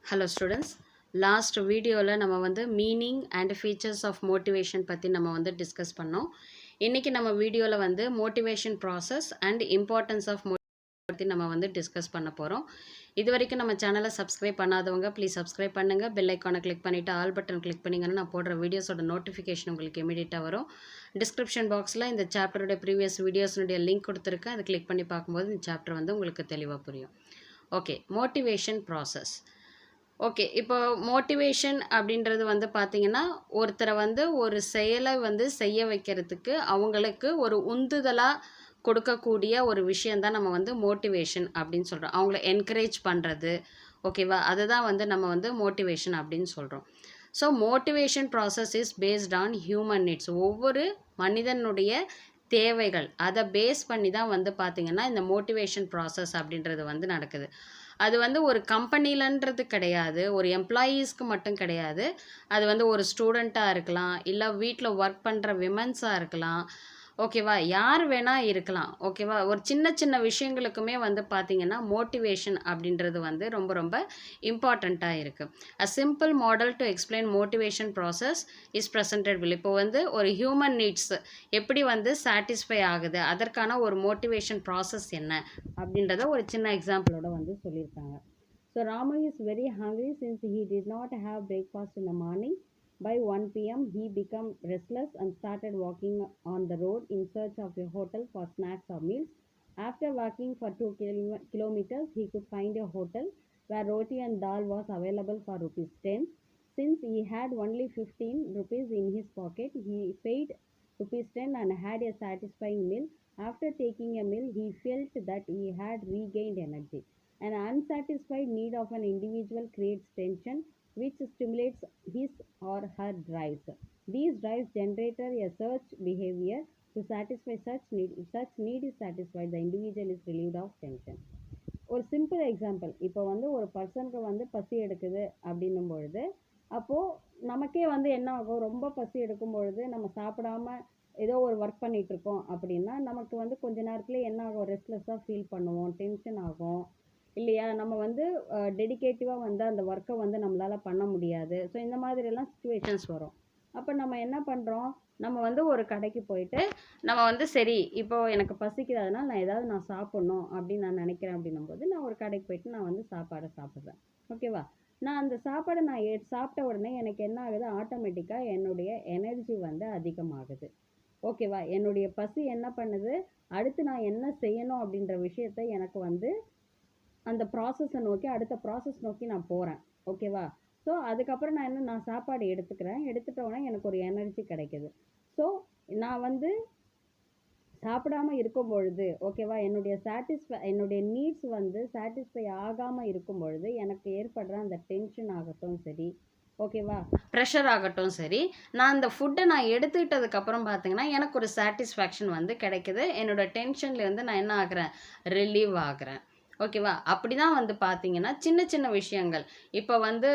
Hello students, last வீடியோவில் நம்ம வந்து meaning and features of motivation பற்றி நம்ம வந்து டிஸ்கஸ் பண்ணோம். இன்றைக்கி நம்ம வீடியோவில் வந்து motivation process and importance of பற்றி நம்ம வந்து டிஸ்கஸ் பண்ண போகிறோம். இது வரைக்கும் நம்ம சேனலை சப்ஸ்கிரைப் பண்ணாதவங்க ப்ளீஸ் சப்ஸ்கிரைப் பண்ணுங்கள். பெல் ஐக்கானை கிளிக் பண்ணிவிட்டு ஆல் பட்டன் கிளிக் பண்ணிங்கன்னா நான் போடுற வீடியோஸோட நோட்டிஃபிகேஷன் உங்களுக்கு இமீடியட்டாக வரும். டிஸ்கிரிப்ஷன் பாக்ஸில் இந்த சாப்டரோட ப்ரீவியஸ் வீடியோஸினுடைய லிங்க் கொடுத்துருக்கேன். அதை கிளிக் பண்ணி பார்க்கும்போது இந்த சாப்டர் வந்து உங்களுக்கு தெளிவாக புரியும். Okay, motivation process. ஓகே, இப்போ மோட்டிவேஷன் அப்படின்றது வந்து பார்த்திங்கன்னா, ஒருத்தரை வந்து ஒரு செயலை வந்து செய்ய வைக்கிறதுக்கு அவங்களுக்கு ஒரு உந்துதலாக கொடுக்கக்கூடிய ஒரு விஷயந்தான் நம்ம வந்து மோட்டிவேஷன் அப்படின்னு சொல்கிறோம். அவங்கள என்கரேஜ் பண்ணுறது, ஓகேவா? அதுதான் வந்து நம்ம வந்து மோட்டிவேஷன் அப்படின்னு சொல்கிறோம். So motivation process is based on human needs. ஒவ்வொரு மனிதனுடைய தேவைகள் அதை பேஸ் பண்ணி தான் வந்து பார்த்திங்கன்னா இந்த மோட்டிவேஷன் ப்ராசஸ் அப்படின்றது வந்து நடக்குது. அது வந்து ஒரு கம்பெனிலன்றது கிடையாது, ஒரு எம்ப்ளாயீஸ்க்கு மட்டும் கிடையாது. அது வந்து ஒரு ஸ்டூடெண்ட்டாக இருக்கலாம், இல்லை வீட்டில் ஒர்க் பண்ணுற விமன்ஸாக இருக்கலாம், ஓகேவா? யார் வேணால் இருக்கலாம், ஓகேவா? ஒரு சின்ன சின்ன விஷயங்களுக்குமே வந்து பார்த்திங்கன்னா மோட்டிவேஷன் அப்படின்றது வந்து ரொம்ப ரொம்ப இம்பார்ட்டண்ட்டாக இருக்குது. A simple model to explain motivation process is presented will. இப்போ வந்து ஒரு ஹியூமன் நீட்ஸ் எப்படி வந்து சாட்டிஸ்ஃபை ஆகுது, அதற்கான ஒரு மோட்டிவேஷன் ப்ராசஸ் என்ன அப்படின்றத ஒரு சின்ன எக்ஸாம்பிளோட வந்து சொல்லியிருக்காங்க. So Ramu is very hungry since he did not have breakfast in the morning. By 1 p.m., he became restless and started walking on the road in search of a hotel for snacks or meals. After walking for 2 kilometers, he could find a hotel where roti and dal was available for rupees 10. Since he had only 15 rupees in his pocket, he paid rupees 10 and had a satisfying meal. After taking a meal, he felt that he had regained energy. An unsatisfied need of an individual creates tension, which stimulates his or her drives. These drives generate a search behavior to satisfy such need. If such need is satisfied, the individual is relieved of tension. ஒரு simple example, இப்போ வந்து ஒரு பர்சனுக்கு வந்து பசி எடுக்குது அப்படின்னும் பொழுது, அப்போது நமக்கே வந்து என்ன ஆகும், ரொம்ப பசி எடுக்கும் பொழுது நம்ம சாப்பிடாம ஏதோ ஒரு ஒர்க் பண்ணிகிட்ருக்கோம் அப்படின்னா நமக்கு வந்து கொஞ்ச நேரத்துலேயே என்ன ஆகும், ரெஸ்ட்லெஸ்ஸாக ஃபீல் பண்ணுவோம், டென்ஷன் ஆகும் இல்லையா? நம்ம வந்து டெடிகேட்டிவாக வந்து அந்த ஒர்க்கை வந்து நம்மளால் பண்ண முடியாது. ஸோ இந்த மாதிரிலாம் சுச்சுவேஷன்ஸ் வரும். அப்போ நம்ம என்ன பண்ணுறோம், நம்ம வந்து ஒரு கடைக்கு போயிட்டு நம்ம வந்து சரி இப்போது எனக்கு பசிக்குது, அதனால் நான் சாப்பிட்ணும் அப்படின்னு நான் நினைக்கிறேன். அப்படின்னும்போது நான் ஒரு கடைக்கு போயிட்டு நான் வந்து சாப்பாடை சாப்பிட்றேன், ஓகேவா? நான் அந்த சாப்பாடை சாப்பிட்ட உடனே எனக்கு என்ன ஆகுது, ஆட்டோமேட்டிக்காக என்னுடைய எனர்ஜி வந்து அதிகமாகுது, ஓகேவா? என்னுடைய பசி என்ன பண்ணுது, அடுத்து நான் என்ன செய்யணும் அப்படின்ற விஷயத்த எனக்கு வந்து அந்த ப்ராசஸை நோக்கி, அடுத்த ப்ராசஸ் நோக்கி நான் போகிறேன், ஓகேவா? ஸோ அதுக்கப்புறம் நான் சாப்பாடு எடுத்துக்கிறேன். எடுத்துட்டோன்னே எனக்கு ஒரு எனர்ஜி கிடைக்கிது. ஸோ நான் வந்து சாப்பிடாமல் இருக்கும் பொழுது, ஓகேவா, என்னுடைய நீட்ஸ் வந்து சாட்டிஸ்ஃபை ஆகாமல் இருக்கும் பொழுது எனக்கு ஏற்படுற அந்த டென்ஷன் ஆகட்டும் சரி, ஓகேவா, ப்ரெஷர் ஆகட்டும் சரி, நான் அந்த ஃபுட்டை நான் எடுத்துக்கிட்டதுக்கப்புறம் பார்த்தீங்கன்னா எனக்கு ஒரு சாட்டிஸ்ஃபேக்ஷன் வந்து கிடைக்குது. என்னோடய டென்ஷன்லேருந்து நான் என்ன ஆகிறேன், ரிலீவ் ஆகிறேன், ஓகேவா? அப்படி தான் வந்து பார்த்தீங்கன்னா சின்ன சின்ன விஷயங்கள். இப்போ வந்து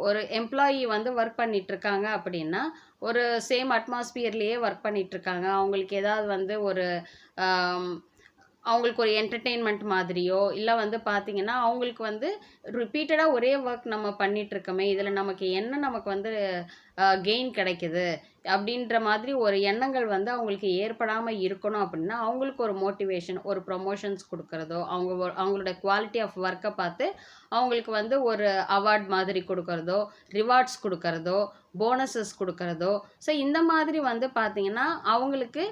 ஒரு எம்ப்ளாயி வந்து ஒர்க் பண்ணிகிட்ருக்காங்க அப்படின்னா, ஒரு சேம் அட்மாஸ்பியர்லேயே ஒர்க் பண்ணிகிட்ருக்காங்க. அவங்களுக்கு ஏதாவது வந்து ஒரு அவங்களுக்கு ஒரு என்டர்டெயின்மெண்ட் மாதிரியோ இல்லை வந்து பார்த்திங்கன்னா அவங்களுக்கு வந்து ரிப்பீட்டடாக ஒரே ஒர்க் நம்ம பண்ணிகிட்ருக்கோமே, இதில் நமக்கு வந்து கெயின் கிடைக்குது அப்படின்ற மாதிரி ஒரு எண்ணங்கள் வந்து அவங்களுக்கு ஏற்படாமல் இருக்கணும் அப்படின்னா அவங்களுக்கு ஒரு மோட்டிவேஷன், ஒரு ப்ரொமோஷன்ஸ் கொடுக்குறதோ, அவங்களோட குவாலிட்டி ஆஃப் ஒர்க்கை பார்த்து அவங்களுக்கு வந்து ஒரு அவார்ட் மாதிரி கொடுக்குறதோ, ரிவார்ட்ஸ் கொடுக்குறதோ, போனஸஸ் கொடுக்குறதோ. ஸோ இந்த மாதிரி வந்து பார்த்திங்கன்னா அவங்களுக்கு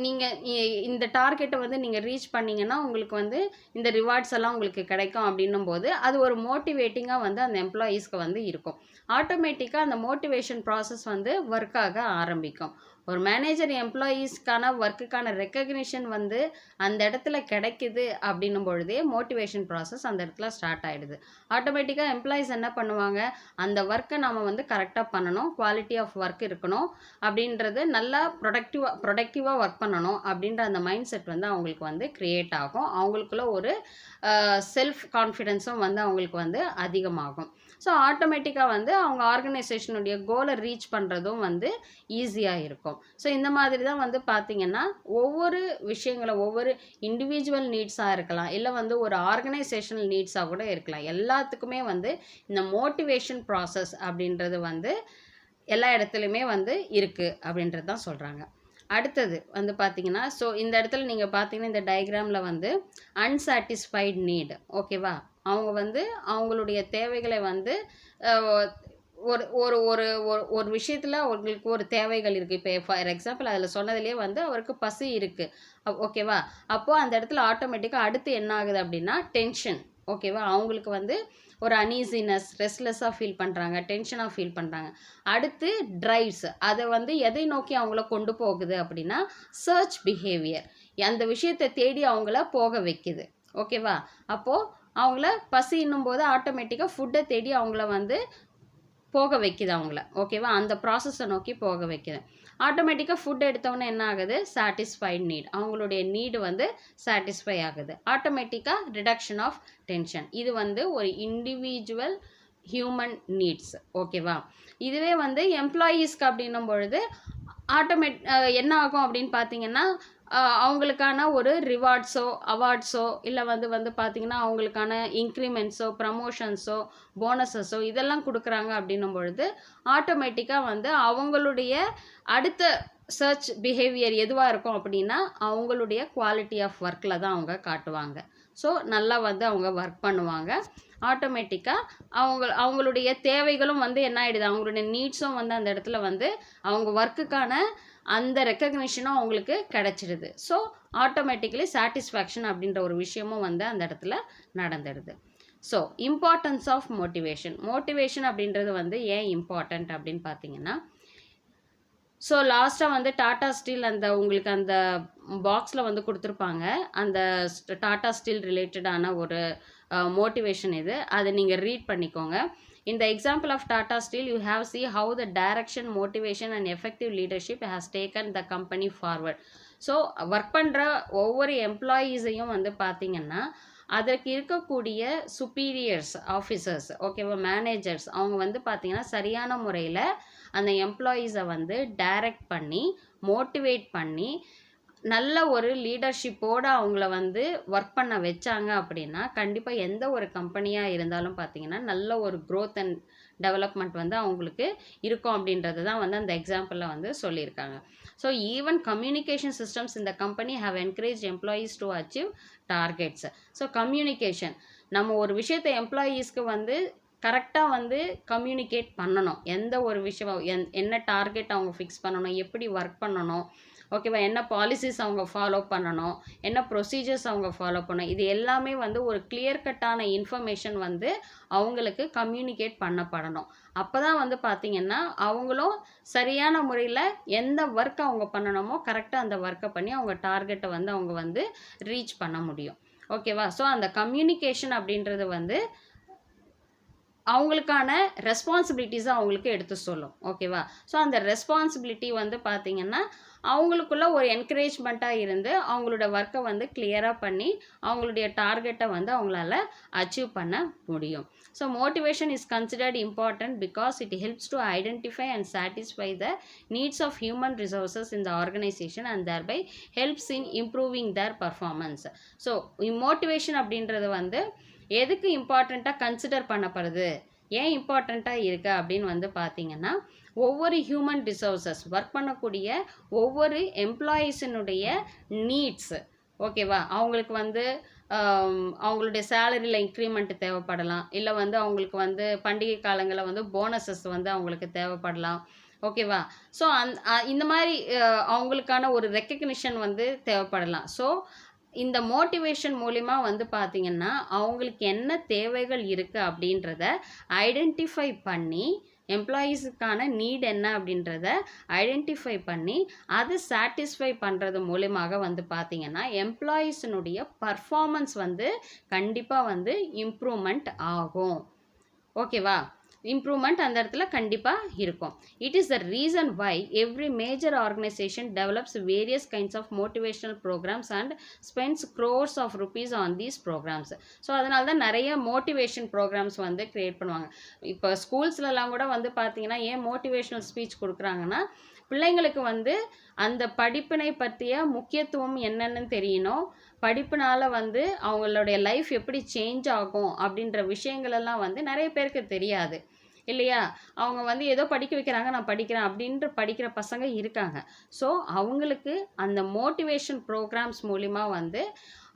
நீங்கள் இந்த டார்கெட்டை வந்து நீங்கள் ரீச் பண்ணிங்கன்னா உங்களுக்கு வந்து இந்த ரிவார்ட்ஸ் எல்லாம் உங்களுக்கு கிடைக்கும் அப்படின்னும் போது அது ஒரு மோட்டிவேட்டிங்காக வந்து அந்த எம்ப்ளாயீஸ்க்கு வந்து இருக்கும். ஆட்டோமேட்டிக்காக அந்த மோட்டிவேஷன் ப்ராசஸ் வந்து ஒர்க் ஆக ஆரம்பிக்கும். ஒரு மேனேஜர் எம்ப்ளாயீஸ்க்கான ஒர்க்குக்கான ரெக்கக்னிஷன் வந்து அந்த இடத்துல கிடைக்குது அப்படின்னும் பொழுதே மோட்டிவேஷன் ப்ராசஸ் அந்த இடத்துல ஸ்டார்ட் ஆகிடுது. ஆட்டோமேட்டிக்காக எம்ப்ளாயீஸ் என்ன பண்ணுவாங்க, அந்த ஒர்க்கை நம்ம வந்து கரெக்டாக பண்ணணும், குவாலிட்டி ஆஃப் ஒர்க் இருக்கணும் அப்படின்றது, நல்லா ப்ரொடக்டிவாக ஒர்க் பண்ணணும் அப்படின்ற அந்த மைண்ட் செட் வந்து அவங்களுக்கு வந்து க்ரியேட் ஆகும். அவங்களுக்குள்ள ஒரு செல்ஃப் கான்ஃபிடென்ஸும் வந்து அவங்களுக்கு வந்து அதிகமாகும். ஸோ ஆட்டோமேட்டிக்காக வந்து அவங்க ஆர்கனைசேஷனுடைய கோலை ரீச் பண்ணுறதும் வந்து ஈஸியாக இருக்கும். இருக்கும். ஸோ இந்த மாதிரி தான் வந்து பார்த்தீங்கன்னா ஒவ்வொரு விஷயங்களை ஒவ்வொரு இண்டிவிஜுவல் நீட்ஸாக இருக்கலாம், இல்லை வந்து ஒரு ஆர்கனைசேஷனல் நீட்ஸாக கூட இருக்கலாம். எல்லாத்துக்குமே வந்து இந்த மோட்டிவேஷன் ப்ராசஸ் அப்படின்றது வந்து எல்லா இடத்துலையுமே வந்து இருக்குது அப்படின்றது தான் சொல்கிறாங்க. அடுத்தது வந்து பார்த்தீங்கன்னா, ஸோ இந்த இடத்துல நீங்கள் பார்த்தீங்கன்னா இந்த டயக்ராமில் வந்து அன்சாட்டிஸ்ஃபைட் நீட், ஓகேவா, அவங்க வந்து அவங்களுடைய தேவைகளை வந்து ஒரு ஒரு ஒரு ஒரு விஷயத்தில் அவங்களுக்கு ஒரு தேவைகள் இருக்குது. இப்போ ஃபார் எக்ஸாம்பிள் அதில் சொன்னதுலேயே வந்து அவருக்கு பசி இருக்குது, ஓகேவா. அப்போது அந்த இடத்துல ஆட்டோமேட்டிக்காக அடுத்து என்ன ஆகுது அப்படின்னா டென்ஷன், ஓகேவா. அவங்களுக்கு வந்து ஒரு அனீசினஸ், ரெஸ்ட்லெஸ்ஸாக ஃபீல் பண்ணுறாங்க, டென்ஷனாக ஃபீல் பண்ணுறாங்க. அடுத்து ட்ரைவ்ஸ், அதை வந்து எதை நோக்கி அவங்கள கொண்டு போகுது அப்படின்னா சர்ச் பிஹேவியர், அந்த விஷயத்தை தேடி அவங்கள போக வைக்குது, ஓகேவா. அப்போது அவங்கள பசின்னும் போது ஆட்டோமேட்டிக்காக ஃபுட்டை தேடி அவங்கள வந்து போக வைக்குது அவங்கள, ஓகேவா. அந்த ப்ராசஸை நோக்கி போக வைக்குது. ஆட்டோமேட்டிக்காக ஃபுட் எடுத்தவொன்னே என்ன ஆகுது, சாட்டிஸ்ஃபைட் நீட், அவங்களுடைய நீடு வந்து சாட்டிஸ்ஃபை ஆகுது. ஆட்டோமேட்டிக்காக ரிடக்ஷன் ஆஃப் டென்ஷன். இது வந்து ஒரு இண்டிவிஜுவல் ஹியூமன் நீட்ஸ், ஓகேவா. இதுவே வந்து எம்ப்ளாயீஸ்க்கு அப்படின்னும் பொழுது என்ன ஆகும் அப்படின்னு பார்த்தீங்கன்னா அவங்களுக்கான ஒரு ரிவார்ட்ஸோ அவார்ட்ஸோ இல்லை வந்து பார்த்தீங்கன்னா அவங்களுக்கான இன்க்ரிமெண்ட்ஸோ ப்ரமோஷன்ஸோ போனஸஸோ இதெல்லாம் கொடுக்குறாங்க அப்படின்னும் பொழுது ஆட்டோமேட்டிக்காக வந்து அவங்களுடைய அடுத்த சர்ச் பிஹேவியர் எதுவாக இருக்கும் அப்படின்னா அவங்களுடைய குவாலிட்டி ஆஃப் ஒர்க்கில் தான் அவங்க காட்டுவாங்க. ஸோ நல்லா வந்து அவங்க ஒர்க் பண்ணுவாங்க. ஆட்டோமேட்டிக்காக அவங்களுடைய தேவைகளும் வந்து என்ன ஆகிடுது, அவங்களுடைய நீட்ஸும் வந்து அந்த இடத்துல வந்து அவங்க ஒர்க்குக்கான அந்த ரெக்கக்னிஷனும் அவங்களுக்கு கிடச்சிடுது. ஸோ ஆட்டோமேட்டிக்கலி சாட்டிஸ்ஃபேக்ஷன் அப்படின்ற ஒரு விஷயமும் வந்து அந்த இடத்துல நடந்துடுது. ஸோ இம்பார்ட்டன்ஸ் ஆஃப் மோட்டிவேஷன் அப்படின்றது வந்து ஏன் இம்பார்ட்டண்ட் அப்படின்னு பார்த்தீங்கன்னா, ஸோ லாஸ்ட்டாக வந்து டாடா ஸ்டீல் அந்த உங்களுக்கு அந்த பாக்ஸில் வந்து கொடுத்துருப்பாங்க, அந்த டாடா ஸ்டீல் ரிலேட்டடான ஒரு மோட்டிவேஷன் இது, அதை நீங்கள் ரீட் பண்ணிக்கோங்க. In the example of Tata Steel, you have see how the direction, motivation and effective leadership has taken the company forward. So work பண்ணுற ஒவ்வொரு எம்ப்ளாயீஸையும் வந்து பார்த்திங்கன்னா அதற்கு இருக்கக்கூடிய சுப்பீரியர்ஸ் ஆஃபீஸர்ஸ், ஓகேவா, மேனேஜர்ஸ், அவங்க வந்து பார்த்திங்கன்னா சரியான முறையில் அந்த எம்ப்ளாயீஸை வந்து டைரக்ட் பண்ணி மோட்டிவேட் பண்ணி நல்ல ஒரு லீடர்ஷிப்போடு அவங்கள வந்து ஒர்க் பண்ண வச்சாங்க அப்படின்னா கண்டிப்பாக எந்த ஒரு கம்பெனியாக இருந்தாலும் பார்த்தீங்கன்னா நல்ல ஒரு க்ரோத் அண்ட் டெவலப்மெண்ட் வந்து அவங்களுக்கு இருக்கும் அப்படின்றது தான் வந்து அந்த எக்ஸாம்பிளில் வந்து சொல்லியிருக்காங்க. ஸோ ஈவன் கம்யூனிகேஷன் சிஸ்டம்ஸ் இந்த company how encourage employees to achieve targets. So communication, நம்ம ஒரு விஷயத்தை எம்ப்ளாயீஸ்க்கு வந்து கரெக்டாக வந்து கம்யூனிகேட் பண்ணணும். எந்த ஒரு விஷயம் என்ன டார்கெட் அவங்க ஃபிக்ஸ் பண்ணணும், எப்படி ஒர்க் பண்ணணும், ஓகேவா, என்ன பாலிசிஸ் அவங்க ஃபாலோ பண்ணணும், என்ன ப்ரொசீஜர்ஸ் அவங்க ஃபாலோ பண்ணணும், இது எல்லாமே வந்து ஒரு கிளியர் கட்டான இன்ஃபர்மேஷன் வந்து அவங்களுக்கு கம்யூனிகேட் பண்ணப்படணும். அப்போ தான் வந்து பார்த்திங்கன்னா அவங்களும் சரியான முறையில் எந்த ஒர்க் அவங்க பண்ணணுமோ கரெக்டாக அந்த ஒர்க்கை பண்ணி அவங்க டார்கெட்டை வந்து அவங்க வந்து ரீச் பண்ண முடியும், ஓகேவா. ஸோ அந்த கம்யூனிகேஷன் அப்படின்றது வந்து அவங்களுக்கான ரெஸ்பான்சிபிலிட்டிஸை அவங்களுக்கு எடுத்து சொல்லும், ஓகேவா. ஸோ அந்த ரெஸ்பான்சிபிலிட்டி வந்து பார்த்திங்கன்னா அவங்களுக்குள்ள ஒரு என்கரேஜ்மெண்ட்டாக இருந்து அவங்களோட ஒர்க்கை வந்து கிளியராக பண்ணி அவங்களுடைய டார்கெட்டை வந்து அவங்களால அச்சீவ் பண்ண முடியும். So motivation is considered important because it helps to identify and satisfy the needs of human resources in the organisation and thereby helps in improving their performance. So motivation அப்படின்றது வந்து எதுக்கு இம்பார்ட்டண்ட்டாக கன்சிடர் பண்ணப்படுது, ஏன் இம்பார்ட்டண்ட்டாக இருக்குது அப்படின்னு வந்து பார்த்திங்கன்னா ஒவ்வொரு ஹியூமன் ரிசோர்ஸஸ் ஒர்க் பண்ணக்கூடிய ஒவ்வொரு எம்ப்ளாயீஸினுடைய நீட்ஸு, ஓகேவா, அவங்களுக்கு வந்து அவங்களுடைய சேலரியில் இன்க்ரிமெண்ட் தேவைப்படலாம், இல்லை வந்து அவங்களுக்கு வந்து பண்டிகை காலங்களில் வந்து போனஸஸ் வந்து அவங்களுக்கு தேவைப்படலாம், ஓகேவா. ஸோ இந்த மாதிரி அவங்களுக்கான ஒரு ரெக்கக்னிஷன் வந்து தேவைப்படலாம். ஸோ இந்த மோட்டிவேஷன் மூலிமா வந்து பார்த்திங்கன்னா அவங்களுக்கு என்ன தேவைகள் இருக்குது அப்படின்றத ஐடென்டிஃபை பண்ணி எம்ப்ளாயீஸுக்கான நீட் என்ன அப்படின்றத ஐடென்டிஃபை பண்ணி அதை சாட்டிஸ்ஃபை பண்ணுறது மூலியமாக வந்து பார்த்திங்கன்னா எம்ப்ளாயீஸினுடைய பர்ஃபார்மன்ஸ் வந்து கண்டிப்பாக வந்து இம்ப்ரூவ்மெண்ட் ஆகும், ஓகேவா. இம்ப்ரூவ்மெண்ட் அந்த இடத்துல கண்டிப்பாக இருக்கும். It is the reason why every major organisation develops various kinds of motivational programmes and spends crores of rupees on these programmes. So அதனால தான் நிறைய மோட்டிவேஷன் ப்ரோக்ராம்ஸ் வந்து க்ரியேட் பண்ணுவாங்க. இப்போ ஸ்கூல்ஸ்லலாம் கூட வந்து பார்த்தீங்கன்னா ஏன் மோட்டிவேஷனல் ஸ்பீச் கொடுக்குறாங்கன்னா பிள்ளைங்களுக்கு வந்து அந்த படிப்பினை பற்றிய முக்கியத்துவம் என்னன்னு தெரியணும். படிப்புனால வந்து அவங்களுடைய லைஃப் எப்படி சேஞ்ச் ஆகும் அப்படின்ற விஷயங்களெல்லாம் வந்து நிறைய பேருக்கு தெரியாது இல்லையா? அவங்க வந்து ஏதோ படிக்க வைக்கிறாங்க, நான் படிக்கிறேன் அப்படின்ற படிக்கிற பசங்க இருக்காங்க. ஸோ அவங்களுக்கு அந்த மோட்டிவேஷன் ப்ரோக்ராம்ஸ் மூலிமா வந்து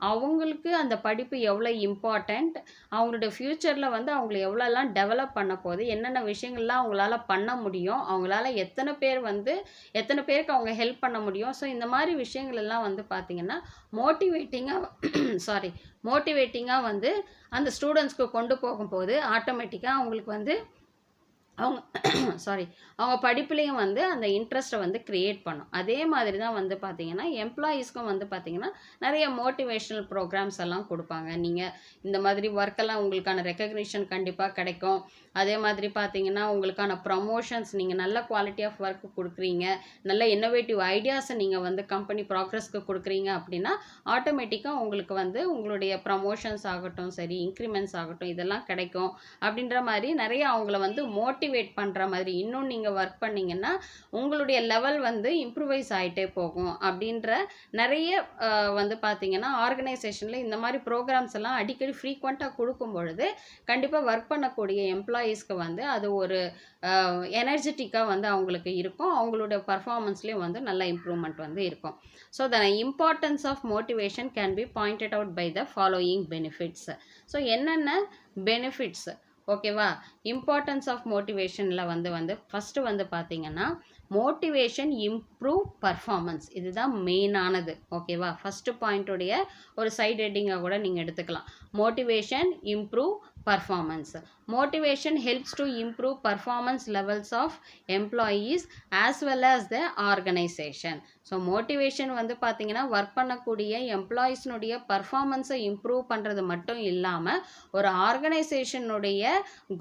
அவங்களுக்கு அந்த படிப்பு எவ்வளோ இம்பார்ட்டண்ட், அவங்களோட ஃப்யூச்சரில் வந்து அவங்கள எவ்வளோலாம் டெவலப் பண்ண போகுது, என்னென்ன விஷயங்கள்லாம் அவங்களால பண்ண முடியும், அவங்களால எத்தனை பேருக்கு அவங்க ஹெல்ப் பண்ண முடியும். ஸோ இந்த மாதிரி விஷயங்கள் எல்லாம் வந்து பார்த்திங்கன்னா மோட்டிவேட்டிங்காக வந்து அந்த ஸ்டூடெண்ட்ஸ்க்கு கொண்டு போகும்போது ஆட்டோமேட்டிக்காக அவங்களுக்கு வந்து அவங்க அவங்க படிப்புலேயும் வந்து அந்த இன்ட்ரெஸ்ட்டை வந்து க்ரியேட் பண்ணும். அதே மாதிரி தான் வந்து பார்த்திங்கன்னா எம்ப்ளாயீஸ்க்கும் வந்து பார்த்திங்கன்னா நிறைய மோட்டிவேஷ்னல் ப்ரோக்ராம்ஸ் எல்லாம் கொடுப்பாங்க. நீங்கள் இந்த மாதிரி ஒர்க்கெல்லாம் உங்களுக்கான ரெக்கக்னிஷன் கண்டிப்பாக கிடைக்கும். அதே மாதிரி பார்த்திங்கன்னா உங்களுக்கான ப்ரமோஷன்ஸ், நீங்கள் நல்ல குவாலிட்டி ஆஃப் ஒர்க் கொடுக்குறீங்க, நல்ல இன்னோவேட்டிவ் ஐடியாஸை நீங்கள் வந்து கம்பெனி ப்ராக்ரஸ்க்கு கொடுக்குறீங்க அப்படின்னா ஆட்டோமேட்டிக்காக உங்களுக்கு வந்து உங்களுடைய ப்ரமோஷன்ஸ் ஆகட்டும் சரி, இன்க்ரிமெண்ட்ஸ் ஆகட்டும் இதெல்லாம் கிடைக்கும். அப்படின்ற மாதிரி நிறைய அவங்கள வந்து மோட்டிவேட் பண்ணுற மாதிரி இன்னும் நீங்கள் ஒர்க் பண்ணிங்கன்னா உங்களுடைய லெவல் வந்து இம்ப்ரூவைஸ் ஆகிட்டே போகும் அப்படின்ற நிறைய வந்து பார்த்திங்கன்னா ஆர்கனைசேஷனில் இந்த மாதிரி ப்ரோக்ராம்ஸ் எல்லாம் அடிக்கடி ஃப்ரீக்வெண்ட்டாக கொடுக்கும் பொழுது கண்டிப்பாக ஒர்க் பண்ணக்கூடிய எம்ப்ளாயீஸ்க்கு வந்து அது ஒரு எனர்ஜெட்டிக்காக வந்து அவங்களுக்கு இருக்கும். அவங்களுடைய பர்ஃபார்மன்ஸ்லேயும் வந்து நல்ல இம்ப்ரூவ்மெண்ட் வந்து இருக்கும். So the importance of motivation can be pointed out by the following benefits. So என்னென்ன பெனிஃபிட்ஸ் ஓகேவா? இம்பார்ட்டன்ஸ் ஆஃப் மோட்டிவேஷனில் வந்து ஃபஸ்ட்டு வந்து பார்த்திங்கன்னா மோட்டிவேஷன் இம்ப்ரூவ் பர்ஃபார்மன்ஸ், இதுதான் மெயினானது ஓகேவா? ஃபஸ்ட்டு பாயிண்ட்டுடைய ஒரு சைட் ஹெட்டிங்காக கூட நீங்கள் எடுத்துக்கலாம். Motivation improve performance. Motivation helps to improve performance levels of employees as well as the organization. So motivation வந்து பார்த்திங்கன்னா ஒர்க் பண்ணக்கூடிய எம்ப்ளாயீஸ்னுடைய பர்ஃபார்மன்ஸை இம்ப்ரூவ் பண்ணுறது மட்டும் இல்லாமல் ஒரு ஆர்கனைசேஷனுடைய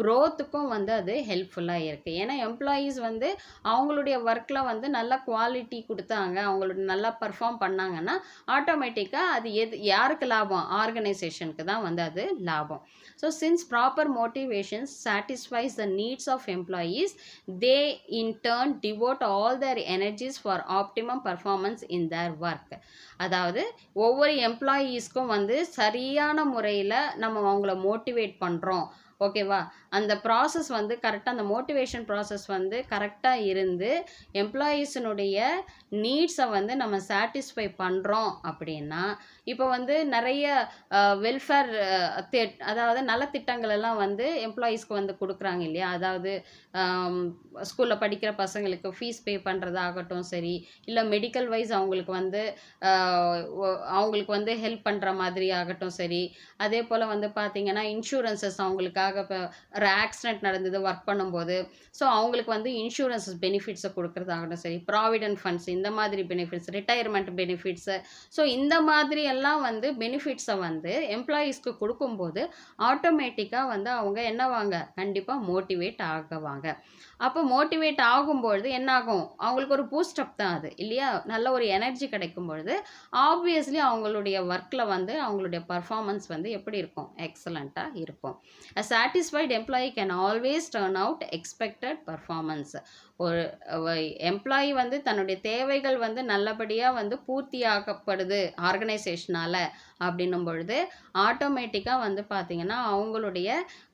க்ரோத்துக்கும் வந்து அது ஹெல்ப்ஃபுல்லாக இருக்குது. ஏன்னா எம்ப்ளாயீஸ் வந்து அவங்களுடைய ஒர்க்கில் வந்து நல்ல குவாலிட்டி கொடுத்தாங்க, அவங்களோட நல்லா பர்ஃபார்ம் பண்ணாங்கன்னா ஆட்டோமேட்டிக்காக அது யாருக்கு லாபம்? ஆர்கனைசேஷனுக்கு தான் வந்து அது லாபம். So since proper motivation satisfies the needs of employees, they in turn devote all their energies for optimum performance in their work. அதாவது ஒவ்வொரு எம்ப்ளாயீஸ்க்கும் வந்து சரியான முறையில் நம்ம அவங்கள மோட்டிவேட் பண்ணுறோம் ஓகேவா? அந்த ப்ராசஸ் வந்து கரெக்டாக, அந்த மோட்டிவேஷன் ப்ராசஸ் வந்து கரெக்டாக இருந்து எம்ப்ளாயீஸினுடைய நீட்ஸை வந்து நம்ம சாட்டிஸ்ஃபை பண்ணுறோம் அப்படின்னா, இப்போ வந்து நிறைய வெல்ஃபேர் அதாவது நலத்திட்டங்கள் எல்லாம் வந்து எம்ப்ளாயீஸ்க்கு வந்து கொடுக்குறாங்க இல்லையா? அதாவது ஸ்கூலில் படிக்கிற பசங்களுக்கு ஃபீஸ் பே பண்ணுறதாகட்டும் சரி, இல்லை மெடிக்கல் வைஸ் அவங்களுக்கு வந்து ஹெல்ப் பண்ணுற மாதிரி ஆகட்டும் சரி, அதே போல் வந்து பார்த்திங்கன்னா இன்சூரன்சஸ் அவங்களுக்காக இப்போ ஒரு ஆக்சிடென்ட் நடந்தது ஒர்க் பண்ணும்போது, ஸோ அவங்களுக்கு வந்து இன்சூரன்ஸ் பெனிஃபிட்ஸை கொடுக்குறதாகட்டும் சரி, ப்ராவிடென்ட் ஃபண்ட்ஸ் இந்த மாதிரி பெனிஃபிட்ஸ், ரிட்டையர்மெண்ட் பெனிஃபிட்ஸு, ஸோ இந்த மாதிரி எல்லாம் வந்து பெனிஃபிட்ஸை வந்து எம்ப்ளாயீஸ்க்கு கொடுக்கும்போது ஆட்டோமேட்டிக்காக வந்து அவங்க என்னவாங்க? கண்டிப்பாக மோட்டிவேட் ஆகுவாங்க. அப்போ மோட்டிவேட் ஆகும்பொழுது என்னாகும்? அவங்களுக்கு ஒரு பூஸ்டப் தான் அது இல்லையா? நல்ல ஒரு எனர்ஜி கிடைக்கும் பொழுது ஆப்வியஸ்லி அவங்களுடைய ஒர்க்கில் வந்து அவங்களுடைய பர்ஃபார்மன்ஸ் வந்து எப்படி இருக்கும்? எக்ஸலண்ட்டாக இருக்கும். A satisfied employee can always turn out expected performance. ஒரு எம்ப்ளாயி வந்து தன்னுடைய தேவைகள் வந்து நல்லபடியாக வந்து பூர்த்தியாக்கப்படுது ஆர்கனைசேஷனால் அப்படின்னும் பொழுது ஆட்டோமேட்டிக்காக வந்து பார்த்திங்கன்னா அவங்களுடைய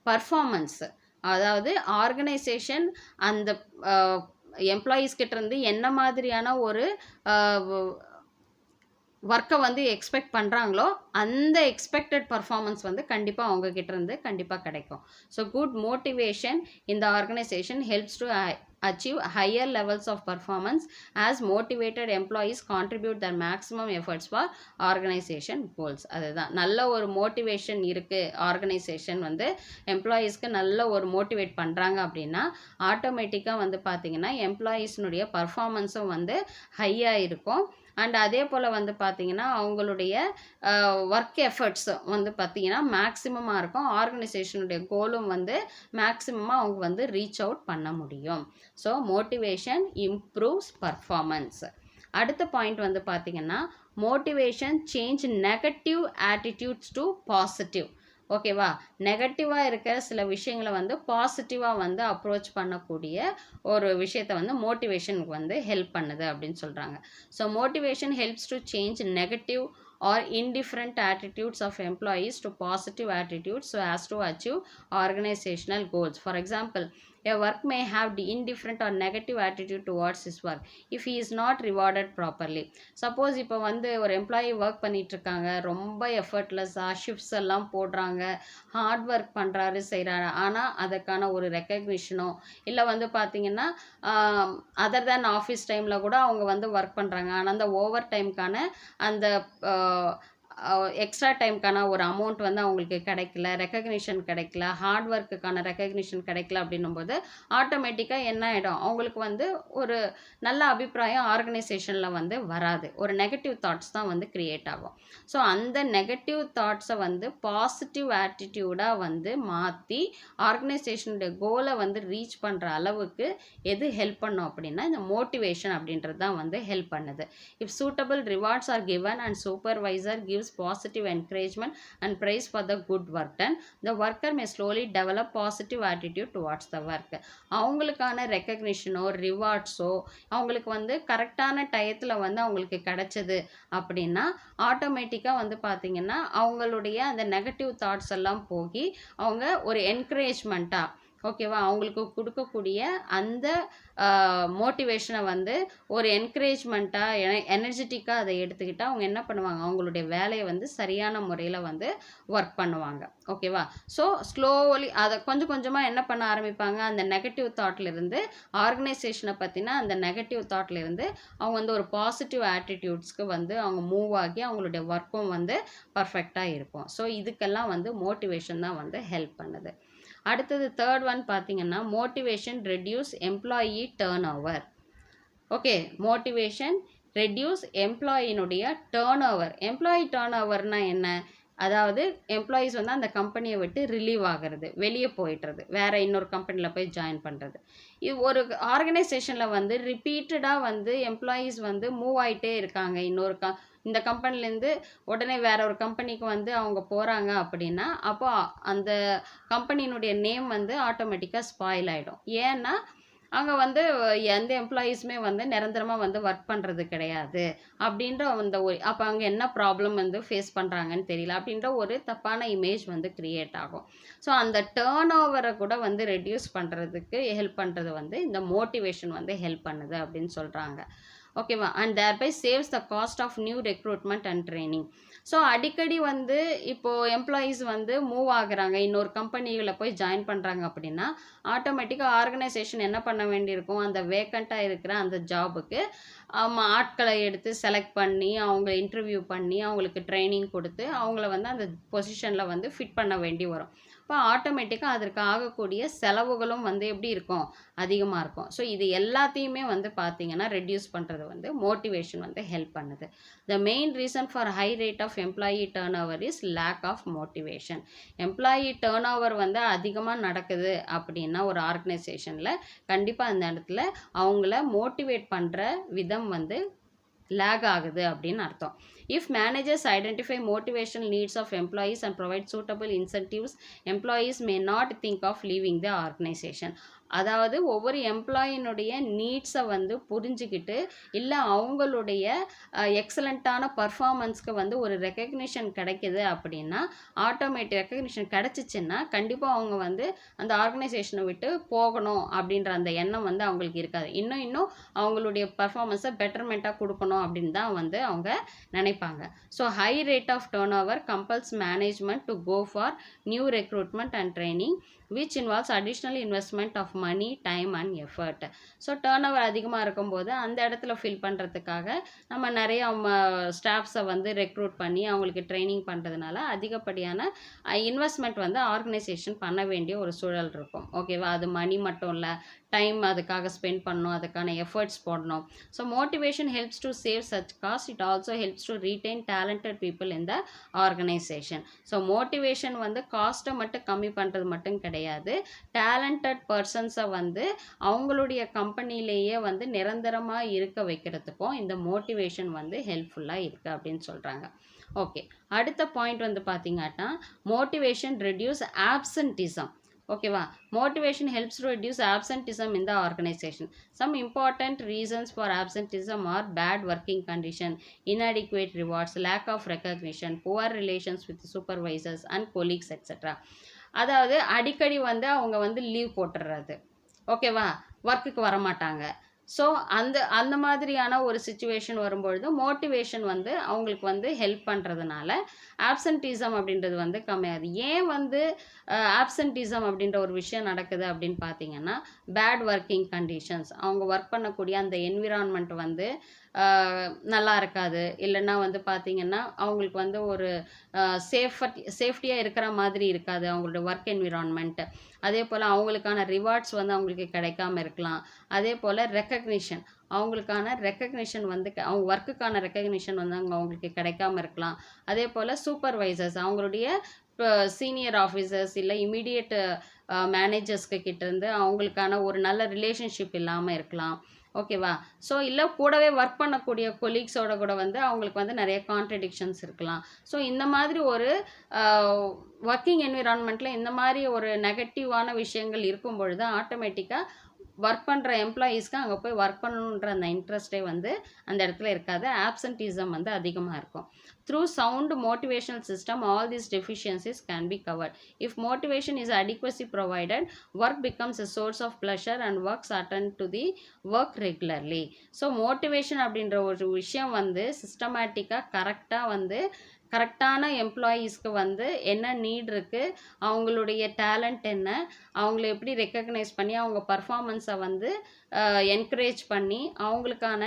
பர்ஃபார்மன்ஸ், அதாவது ஆர்கனைசேஷன் அந்த எம்ப்ளாயீஸ் கிட்டேருந்து என்ன மாதிரியான ஒரு ஒர்க்கை வந்து எக்ஸ்பெக்ட் பண்ணுறாங்களோ அந்த எக்ஸ்பெக்டட் பர்ஃபார்மன்ஸ் வந்து கண்டிப்பாக அவங்கக்கிட்டேருந்து கண்டிப்பாக கிடைக்கும். ஸோ குட் மோட்டிவேஷன் இந்த organisation helps to achieve higher levels of performance as motivated employees contribute their maximum efforts for organization goals. அதுதான் நல்ல ஒரு மோட்டிவேஷன் இருக்குது, ஆர்கனைசேஷன் வந்து எம்ப்ளாயீஸ்க்கு நல்ல ஒரு மோட்டிவேட் பண்ணுறாங்க அப்படின்னா ஆட்டோமேட்டிக்காக வந்து பார்த்திங்கன்னா எம்ப்ளாயீஸ்னுடைய பர்ஃபார்மன்ஸும் வந்து ஹையாக இருக்கும். அண்ட் அதே போல் வந்து பார்த்திங்கன்னா அவங்களுடைய ஒர்க் எஃபர்ட்ஸ் வந்து பார்த்திங்கன்னா மேக்ஸிமமாக இருக்கும். ஆர்கனைசேஷனுடைய கோலும் வந்து மேக்ஸிமமாக அவங்க வந்து ரீச் அவுட் பண்ண முடியும். So motivation improves performance. அடுத்த பாயிண்ட் வந்து பார்த்திங்கன்னா motivation change negative attitudes to positive. ஓகேவா? நெகட்டிவாக இருக்கிற சில விஷயங்களை வந்து பாசிட்டிவாக வந்து அப்ரோச் பண்ணக்கூடிய ஒரு விஷயத்த வந்து மோட்டிவேஷனுக்கு வந்து ஹெல்ப் பண்ணுது அப்படின்னு சொல்கிறாங்க. So motivation helps to change negative or indifferent attitudes of employees to positive attitudes so as to achieve organizational goals. For example, a work may have the indifferent or negative attitude towards his work if he is not rewarded properly. Suppose இப்போ வந்து ஒரு employee work பண்ணிட்டு இருக்காங்க, ரொம்ப எஃபர்ட்லெஸ்ஸாக shifts எல்லாம் போடுறாங்க, hard work பண்ணுறாரு செய்கிறாரு, ஆனால் அதற்கான ஒரு ரெக்கக்னிஷனோ இல்லை வந்து பார்த்திங்கன்னா அதர் தேன் ஆஃபீஸ் டைமில் கூட அவங்க வந்து ஒர்க் பண்ணுறாங்க, ஆனால் அந்த ஓவர் டைமுக்கான அந்த எக்ஸ்ட்ரா டைமுக்கான ஒரு அமௌண்ட் வந்து அவங்களுக்கு கிடைக்கல, ரெக்கக்னிஷன் கிடைக்கல, ஹார்ட் ஒர்க்குக்கான ரெக்கக்னிஷன் கிடைக்கல அப்படின்னும்போது ஆட்டோமேட்டிக்காக என்ன ஆகிடும், அவங்களுக்கு வந்து ஒரு நல்ல அபிப்பிராயம் ஆர்கனைசேஷனில் வந்து வராது. ஒரு நெகட்டிவ் தாட்ஸ் தான் வந்து க்ரியேட் ஆகும். ஸோ அந்த நெகட்டிவ் தாட்ஸை வந்து பாசிட்டிவ் ஆட்டிடியூடாக வந்து மாற்றி ஆர்கனைசேஷனுடைய கோலை வந்து ரீச் பண்ணுற அளவுக்கு எது ஹெல்ப் பண்ணும் அப்படின்னா இந்த மோட்டிவேஷன் அப்படின்றது தான் வந்து ஹெல்ப் பண்ணுது. If suitable rewards R given and supervisor gives positive encouragement and praise for the good work done, the worker may slowly develop positive attitude towards the work. அவங்களுக்கான ரெக்கக்னிஷனோ ரிவார்ட்ஸோ அவங்களுக்கு வந்து கரெக்டான டயத்தில் வந்து அவங்களுக்கு கிடைச்சது அப்படின்னா ஆட்டோமேட்டிக்காக வந்து பார்த்திங்கன்னா அவங்களுடைய அந்த நெகட்டிவ் தாட்ஸ் எல்லாம் போகி அவங்க ஒரு என்கரேஜ்மெண்ட்டாக ஓகேவா அவங்களுக்கு கொடுக்கக்கூடிய அந்த மோட்டிவேஷனை வந்து ஒரு என்கரேஜ்மெண்ட்டாக எனர்ஜெட்டிக்காக அதை எடுத்துக்கிட்டால் அவங்க என்ன பண்ணுவாங்க, அவங்களுடைய வேலையை வந்து சரியான முறையில் வந்து ஒர்க் பண்ணுவாங்க. ஓகேவா? ஸோ ஸ்லோலி அதை கொஞ்சம் கொஞ்சமாக என்ன பண்ண ஆரம்பிப்பாங்க, அந்த நெகட்டிவ் தாட்லேருந்து ஆர்கனைசேஷனை பற்றின அந்த நெகட்டிவ் தாட்லேருந்து அவங்க வந்து ஒரு பாசிட்டிவ் ஆட்டிடியூட்ஸ்க்கு வந்து அவங்க மூவ் ஆகி அவங்களுடைய ஒர்க்கும் வந்து பர்ஃபெக்டாக இருக்கும். ஸோ இதுக்கெல்லாம் வந்து மோட்டிவேஷன் தான் வந்து ஹெல்ப் பண்ணுது. அடுத்தது தேர்ட் ஒன் பார்த்தீங்கன்னா motivation reduce employee turnover. Okay, motivation reduce எம்ப்ளாயினுடைய டேர்ன் ஓவர். எம்ப்ளாயி டேர்ன் ஓவர்னால் என்ன, அதாவது எம்ப்ளாயீஸ் வந்து அந்த கம்பெனியை விட்டு ரிலீவ் ஆகிறது, வெளியே போயிட்டுறது, வேறு இன்னொரு கம்பெனியில் போய் ஜாயின் பண்ணுறது. இது ஒரு ஆர்கனைசேஷனில் வந்து ரிப்பீட்டடாக வந்து எம்ப்ளாயீஸ் வந்து மூவ் ஆகிட்டே இருக்காங்க, இந்த கம்பெனிலேருந்து உடனே வேற ஒரு கம்பெனிக்கு வந்து அவங்க போகிறாங்க அப்படின்னா அப்போ அந்த கம்பெனியினுடைய நேம் வந்து ஆட்டோமேட்டிக்காக ஸ்பாயில் ஆகிடும். ஏன்னா அங்கே வந்து எந்த எம்ப்ளாயீஸுமே வந்து நிரந்தரமாக வந்து ஒர்க் பண்ணுறது கிடையாது அப்படின்ற அந்த ஒரு அப்போ அங்கே என்ன ப்ராப்ளம் வந்து ஃபேஸ் பண்ணுறாங்கன்னு தெரியல அப்படின்ற ஒரு தப்பான இமேஜ் வந்து க்ரியேட் ஆகும். ஸோ அந்த டேர்ன் ஓவரை கூட வந்து ரெடியூஸ் பண்ணுறதுக்கு ஹெல்ப் பண்ணுறது வந்து இந்த மோட்டிவேஷன் வந்து ஹெல்ப் பண்ணுது அப்படின்னு சொல்கிறாங்க. ஓகேவா? And thereby saves the cost of new recruitment and training. So அடிக்கடி வந்து இப்போது எம்ப்ளாயீஸ் வந்து மூவ் ஆகுறாங்க, இன்னொரு கம்பெனியில் போய் ஜாயின் பண்ணுறாங்க அப்படின்னா ஆட்டோமேட்டிக்காக ஆர்கனைசேஷன் என்ன பண்ண வேண்டியிருக்கும், அந்த வேக்கண்ட்டாக இருக்கிற அந்த ஜாபுக்கு ஆட்களை எடுத்து செலக்ட் பண்ணி அவங்க இன்டர்வியூ பண்ணி அவங்களுக்கு ட்ரைனிங் கொடுத்து அவங்கள வந்து அந்த பொசிஷனில் வந்து ஃபிட் பண்ண வேண்டி வரும். இப்போ ஆட்டோமேட்டிக்காக அதற்கு ஆகக்கூடிய செலவுகளும் வந்து எப்படி இருக்கும், அதிகமாக இருக்கும். ஸோ இது எல்லாத்தையுமே வந்து பார்த்திங்கன்னா ரெடியூஸ் பண்ணுறது வந்து மோட்டிவேஷன் வந்து ஹெல்ப் பண்ணுது. The main reason for high rate of employee turnover is lack of motivation. Employee turnover வந்து அதிகமாக நடக்குது அப்படின்னா ஒரு ஆர்கனைசேஷனில் கண்டிப்பாக அந்த இடத்துல அவங்கள மோட்டிவேட் பண்ணுற விதம் வந்து லேக் ஆகுது அப்படின்னு அர்த்தம். If managers identify motivational needs of employees and provide suitable incentives, employees may not think of leaving the organization. அதாவது ஒவ்வொரு எம்ப்ளாயினுடைய நீட்ஸை வந்து புரிஞ்சுக்கிட்டு இல்லை அவங்களுடைய எக்ஸலண்ட்டான பர்ஃபார்மன்ஸ்க்கு வந்து ஒரு ரெக்கக்னிஷன் கிடைக்கிது அப்படின்னா ஆட்டோமேட்டிக் ரெக்கக்னிஷன் கிடச்சிச்சின்னா கண்டிப்பாக அவங்க வந்து அந்த ஆர்கனைசேஷனை விட்டு போகணும் அப்படின்ற அந்த எண்ணம் வந்து அவங்களுக்கு இருக்காது. இன்னும் அவங்களுடைய பர்ஃபார்மன்ஸை பெட்டர்மெண்ட்டாக கொடுக்கணும் அப்படின்னு தான் வந்து அவங்க நினைப்பாங்க. So high rate of turnover compels management to go for new recruitment and training which involves additional investment of money, time and effort. So turnover அதிகமாக இருக்கும்போது அந்த இடத்துல ஃபில் பண்ணுறதுக்காக நம்ம நிறைய ஸ்டாஃப்ஸை வந்து ரெக்ரூட் பண்ணி அவங்களுக்கு ட்ரைனிங் பண்ணுறதுனால அதிகப்படியான இன்வெஸ்ட்மெண்ட் வந்து ஆர்கனைசேஷன் பண்ண வேண்டிய ஒரு சூழல் இருக்கும். ஓகேவா? அது மணி மட்டும் இல்லை, டைம் அதுக்காக ஸ்பெண்ட் பண்ணணும், அதுக்கான எஃபர்ட்ஸ் போடணும். So motivation helps to save such cost. It also helps to retain talented people in the organisation. So motivation வந்து காஸ்ட்டை மட்டும் கம்மி பண்ணுறது மட்டும் கிடையாது, டேலண்டட் பர்சன்ஸை வந்து அவங்களுடைய கம்பெனிலேயே வந்து நிரந்தரமாக இருக்க வைக்கிறதுக்கும் இந்த மோட்டிவேஷன் வந்து ஹெல்ப்ஃபுல்லாக இருக்குது அப்படின்னு சொல்கிறாங்க. ஓகே. அடுத்த பாயிண்ட் வந்து பார்த்தீங்கன்னா, மோட்டிவேஷன் ரெடியூஸ் ஆப்சென்டிசம். ஓகேவா? Motivation helps to reduce absenteeism in the organization. Some important reasons for absenteeism are bad working condition, inadequate rewards, lack of recognition, poor relations with supervisors and colleagues, etc. அதாவது அடிக்கடி வந்து அவங்க வந்து leave போட்டுடுறது. ஓகேவா? ஒர்க்குக்கு வரமாட்டாங்க. So அந்த அந்த மாதிரியான ஒரு சிச்சுவேஷன் வரும்பொழுது மோட்டிவேஷன் வந்து அவங்களுக்கு வந்து ஹெல்ப் பண்ணுறதுனால ஆப்சன்டிசம் அப்படின்றது வந்து கம்மியாகுது. ஏன் வந்து ஆப்சன்டிசம் அப்படின்ற ஒரு விஷயம் நடக்குது அப்படின்னு பார்த்தீங்கன்னா, பேட் ஒர்க்கிங் கண்டிஷன்ஸ், அவங்க ஒர்க் பண்ணக்கூடிய அந்த என்விரான்மெண்ட் வந்து நல்லா இருக்காது. இல்லைன்னா வந்து பார்த்தீங்கன்னா, அவங்களுக்கு வந்து ஒரு சேஃப்டியாக இருக்கிற மாதிரி இருக்காது அவங்களோட ஒர்க் என்விரான்மெண்ட். அதே போல் அவங்களுக்கான ரிவார்ட்ஸ் வந்து அவங்களுக்கு கிடைக்காம இருக்கலாம். அதே போல் ரெக்கக்னிஷன், அவங்களுக்கான ரெக்கக்னிஷன் வந்து அவங்க ஒர்க்குக்கான ரெக்கக்னிஷன் வந்து அவங்களுக்கு கிடைக்காம இருக்கலாம். அதே போல் சூப்பர்வைசர்ஸ், அவங்களுடைய இப்போ சீனியர் ஆஃபீஸர்ஸ் இல்லை இமீடியட் மேனேஜர்ஸ்க்கு கிட்டேருந்து அவங்களுக்கான ஒரு நல்ல ரிலேஷன்ஷிப் இல்லாமல் இருக்கலாம். ஓகேவா? ஸோ இல்லை கூடவே ஒர்க் பண்ணக்கூடிய கொலீக்ஸோட கூட வந்து அவங்களுக்கு வந்து நிறைய கான்ட்ரடிக்ஷன்ஸ் இருக்கலாம். ஸோ இந்த மாதிரி ஒரு ஒர்க்கிங் என்விரான்மெண்ட்டில் இந்த மாதிரி ஒரு நெகட்டிவான விஷயங்கள் இருக்கும் பொழுது ஆட்டோமேட்டிக்காக ஒர்க் பண்ணுற எம்ப்ளாயீஸ்க்கு அங்கே போய் ஒர்க் பண்ணணுன்ற அந்த இன்ட்ரெஸ்ட்டே வந்து அந்த இடத்துல இருக்காது. ஆப்சன்டிசம் வந்து அதிகமாக இருக்கும். Through sound motivational system all these deficiencies can be covered. If motivation is adequacy provided, work becomes a source of pleasure and works attend to the work regularly. So motivation அப்படின்ற ஒரு விஷயம் வந்து சிஸ்டமேட்டிக்காக கரெக்டாக வந்து கரெக்டான எம்ப்ளாயீஸ்க்கு வந்து என்ன நீட் இருக்குது, அவங்களுடைய டேலண்ட் என்ன, அவங்கள எப்படி ரெக்கக்னைஸ் பண்ணி அவங்க பர்ஃபார்மன்ஸை வந்து என்கரேஜ் பண்ணி அவங்களுக்கான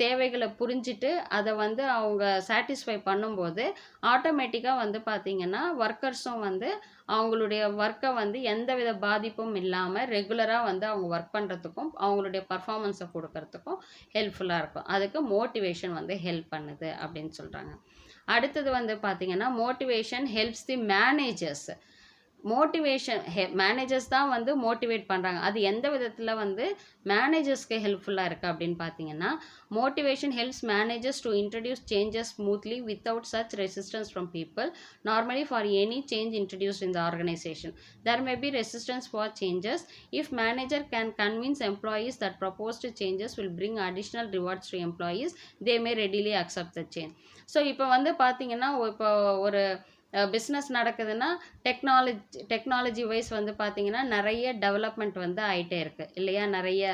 தேவைகளை புரிஞ்சுட்டு அதை வந்து அவங்க சாட்டிஸ்ஃபை பண்ணும்போது ஆட்டோமேட்டிக்காக வந்து பார்த்திங்கன்னா ஒர்க்கர்ஸும் வந்து அவங்களுடைய ஒர்க்கை வந்து எந்தவித பாதிப்பும் இல்லாமல் ரெகுலராக வந்து அவங்க ஒர்க் பண்ணுறதுக்கும் அவங்களுடைய பர்ஃபார்மன்ஸை கொடுக்கறதுக்கும் ஹெல்ப்ஃபுல்லாக இருக்கும். அதுக்கு மோட்டிவேஷன் வந்து ஹெல்ப் பண்ணுது அப்படின்னு சொல்கிறாங்க. அடுத்தது வந்து பார்த்திங்கன்னா motivation helps the managers. Motivation managers தான் வந்து மோட்டிவேட் பண்ணுறாங்க. அது எந்த விதத்தில் வந்து மேனேஜர்ஸ்க்கு ஹெல்ப்ஃபுல்லாக இருக்குது அப்படின்னு பார்த்தீங்கன்னா, motivation helps managers to introduce changes smoothly without such resistance from people. Normally for any change introduced in the organisation there may be resistance for changes. If manager can convince employees that proposed changes will bring additional rewards to employees, they may readily accept the change. So இப்போ வந்து பார்த்தீங்கன்னா, இப்போ ஒரு business நடக்குதுன்னா technology wise வந்து பார்த்திங்கன்னா நிறைய development வந்து ஆகிட்டே இருக்குது இல்லையா? நிறைய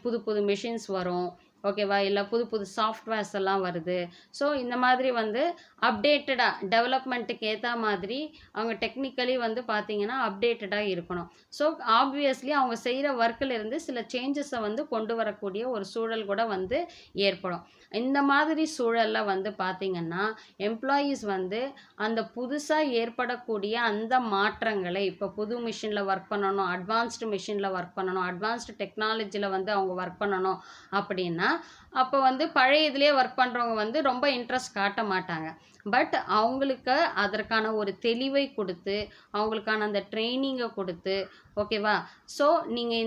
புது புது மெஷின்ஸ் வரும். ஓகேவா? இல்லை புது புது சாஃப்ட்வேர்ஸ் எல்லாம் வருது. ஸோ இந்த மாதிரி வந்து அப்டேட்டடாக டெவலப்மெண்ட்டுக்கு ஏற்ற மாதிரி அவங்க டெக்னிக்கலி வந்து பார்த்திங்கன்னா அப்டேட்டடாக இருக்கணும். ஸோ ஆப்வியஸ்லி அவங்க செய்கிற ஒர்க்கில் இருந்து சில சேஞ்சஸை வந்து கொண்டு வரக்கூடிய ஒரு சூழல் கூட வந்து ஏற்படும். இந்த மாதிரி சூழலில் வந்து பார்த்திங்கன்னா எம்ப்ளாயீஸ் வந்து அந்த புதுசாக ஏற்படக்கூடிய அந்த மாற்றங்களை, இப்போ புது மிஷினில் ஒர்க் பண்ணணும், அட்வான்ஸ்டு மிஷினில் ஒர்க் பண்ணணும், அட்வான்ஸ்டு டெக்னாலஜியில் வந்து அவங்க ஒர்க் பண்ணணும் அப்படின்னா அப்போ வந்து பழைய இதுலேயே ஒர்க் பண்ணுறவங்க வந்து ரொம்ப இன்ட்ரெஸ்ட் காட்ட மாட்டாங்க. பட் அவங்களுக்கு அதற்கான ஒரு தெளிவை கொடுத்து அவங்களுக்கான அந்த ட்ரைனிங்கை கொடுத்து, ஓகேவா? ஸோ நீங்கள்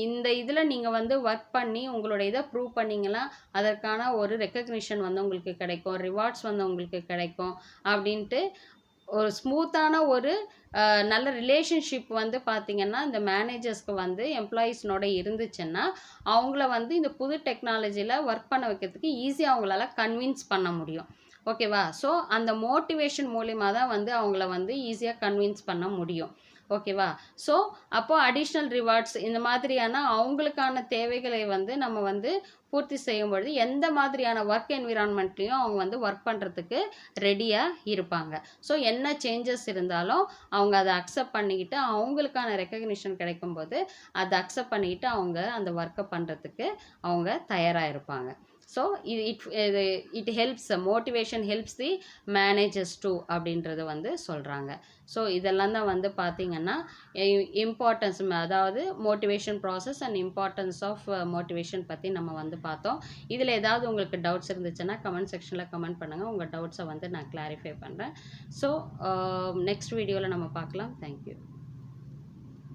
இந்த இதில் நீங்கள் வந்து ஒர்க் பண்ணி உங்களோட இதை ப்ரூவ் பண்ணிங்கன்னா அதற்கான ஒரு ரெக்கக்னிஷன் வந்து உங்களுக்கு கிடைக்கும், ரிவார்ட்ஸ் வந்து உங்களுக்கு கிடைக்கும் அப்படின்ட்டு ஒரு ஸ்மூத்தான ஒரு நல்ல ரிலேஷன்ஷிப் வந்து பார்த்திங்கன்னா இந்த மேனேஜர்ஸ்க்கு வந்து எம்ப்ளாயீஸ்னோட இருந்துச்சுன்னா அவங்கள வந்து இந்த புது டெக்னாலஜியில் ஒர்க் பண்ண வைக்கிறதுக்கு ஈஸியாக அவங்களால கன்வின்ஸ் பண்ண முடியும். ஓகேவா? ஸோ அந்த மோட்டிவேஷன் மூலிமா தான் வந்து அவங்கள வந்து ஈஸியாக கன்வின்ஸ் பண்ண முடியும். ஓகேவா? ஸோ அப்போது அடிஷ்னல் ரிவார்ட்ஸ் இந்த மாதிரியான அவங்களுக்கான தேவைகளை வந்து நம்ம வந்து பூர்த்தி செய்யும் பொழுது எந்த மாதிரியான ஒர்க் என்விரான்மெண்ட்லேயும் அவங்க வந்து ஒர்க் பண்ணுறதுக்கு ரெடியாக இருப்பாங்க. ஸோ என்ன சேஞ்சஸ் இருந்தாலும் அவங்க அதை அக்செப்ட் பண்ணிக்கிட்டு அவங்களுக்கான ரெக்கக்னிஷன் கிடைக்கும்போது அதை அக்செப்ட் பண்ணிக்கிட்டு அவங்க அந்த ஒர்க்கை பண்ணுறதுக்கு அவங்க தயாராக இருப்பாங்க. So it helps, motivation helps the managers to அப்படின்றது வந்து சொல்கிறாங்க. ஸோ இதெல்லாம் தான் வந்து பார்த்திங்கன்னா இம்பார்ட்டன்ஸ், அதாவது motivation process and importance of motivation பற்றி நம்ம வந்து பார்த்தோம். இதில் ஏதாவது உங்களுக்கு டவுட்ஸ் இருந்துச்சுன்னா கமெண்ட் செக்ஷனில் கமெண்ட் பண்ணுங்கள். உங்கள் டவுட்ஸை வந்து நான் கிளாரிஃபை பண்ணுறேன். ஸோ நெக்ஸ்ட் வீடியோவில் நம்ம பார்க்கலாம். தேங்க்யூ.